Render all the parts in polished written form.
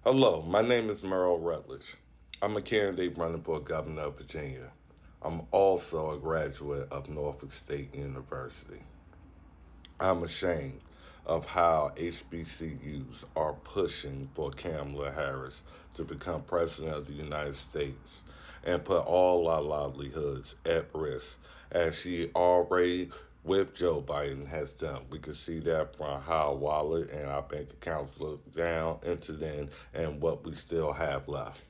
Hello, my name is Merle Rutledge. I'm a candidate running for governor of Virginia. I'm also a graduate of Norfolk State University. I'm ashamed of how HBCUs are pushing for Kamala Harris to become president of the United States and put all our livelihoods at risk, as she already with Joe Biden has done. We can see that from how our wallet and our bank accounts look down into then and what we still have left.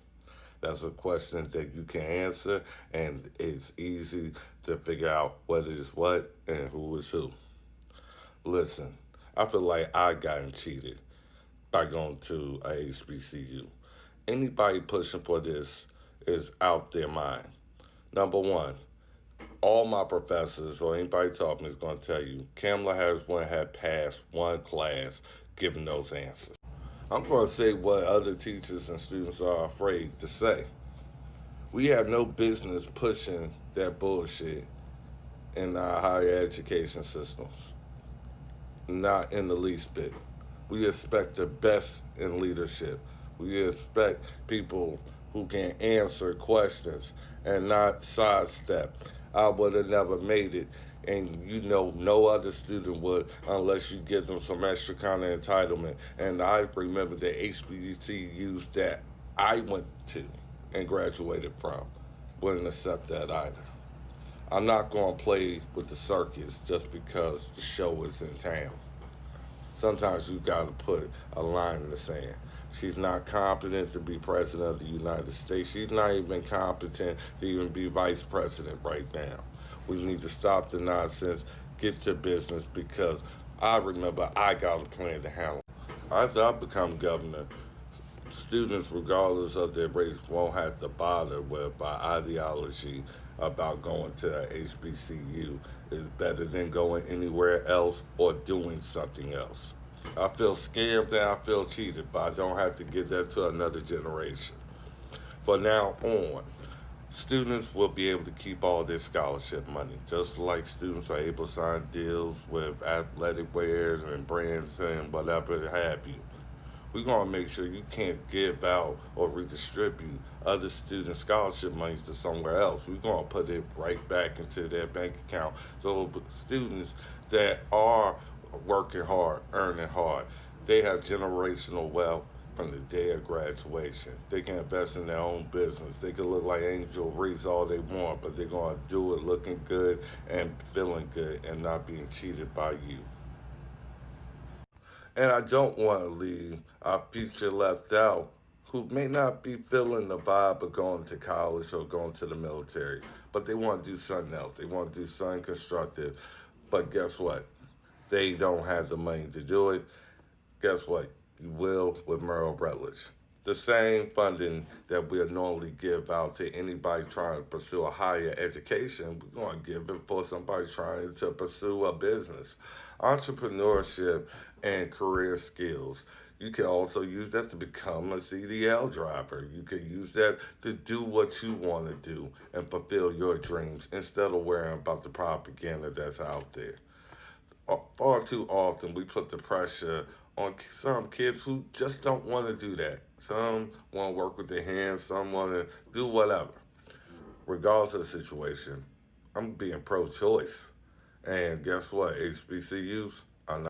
That's a question that you can answer, and it's easy to figure out what is what and who is who. Listen, I feel like I gotten cheated by going to a HBCU. Anybody pushing for this is out their mind. Number one, all my professors or anybody taught me is going to tell you Kamala Harris wouldn't have passed one class given those answers. I'm going to say what other teachers and students are afraid to say. We have no business pushing that bullshit in our higher education systems. Not in the least bit. We expect the best in leadership. We expect people who can answer questions and not sidestep. I would have never made it, and no other student would unless you give them some extra kind of entitlement. And I remember the HBCUs that I went to and graduated from wouldn't accept that either. I'm not going to play with the circus just because the show is in town. Sometimes you got to put a line in the sand. She's not competent to be president of the United States. She's not even competent to even be vice president right now. We need to stop the nonsense, get to business, because I remember I got a plan to handle. After I become governor, students, regardless of their race, won't have to bother with my ideology about going to a HBCU is better than going anywhere else or doing something else. I feel scammed and I feel cheated, but I don't have to give that to another generation. From now on, students will be able to keep all their scholarship money, just like students are able to sign deals with athletic wares and brands and whatever have you. We're going to make sure you can't give out or redistribute other student scholarship monies to somewhere else. We're going to put it right back into their bank account. So students that are working hard, earning hard, they have generational wealth from the day of graduation. They can invest in their own business. They can look like Angel Reese all they want, but they're going to do it looking good and feeling good and not being cheated by you. And I don't want to leave our future left out who may not be feeling the vibe of going to college or going to the military, but they want to do something else. They want to do something constructive. But guess what? They don't have the money to do it. Guess what? You will with Merle Rutledge. The same funding that we'll normally give out to anybody trying to pursue a higher education, we're going to give it for somebody trying to pursue a business. Entrepreneurship and career skills. You can also use that to become a CDL driver. You can use that to do what you want to do and fulfill your dreams instead of worrying about the propaganda that's out there. Far too often we put the pressure on some kids who just don't want to do that. Some want to work with their hands, some want to do whatever. Regardless of the situation, I'm being pro choice. And guess what, HBCUs?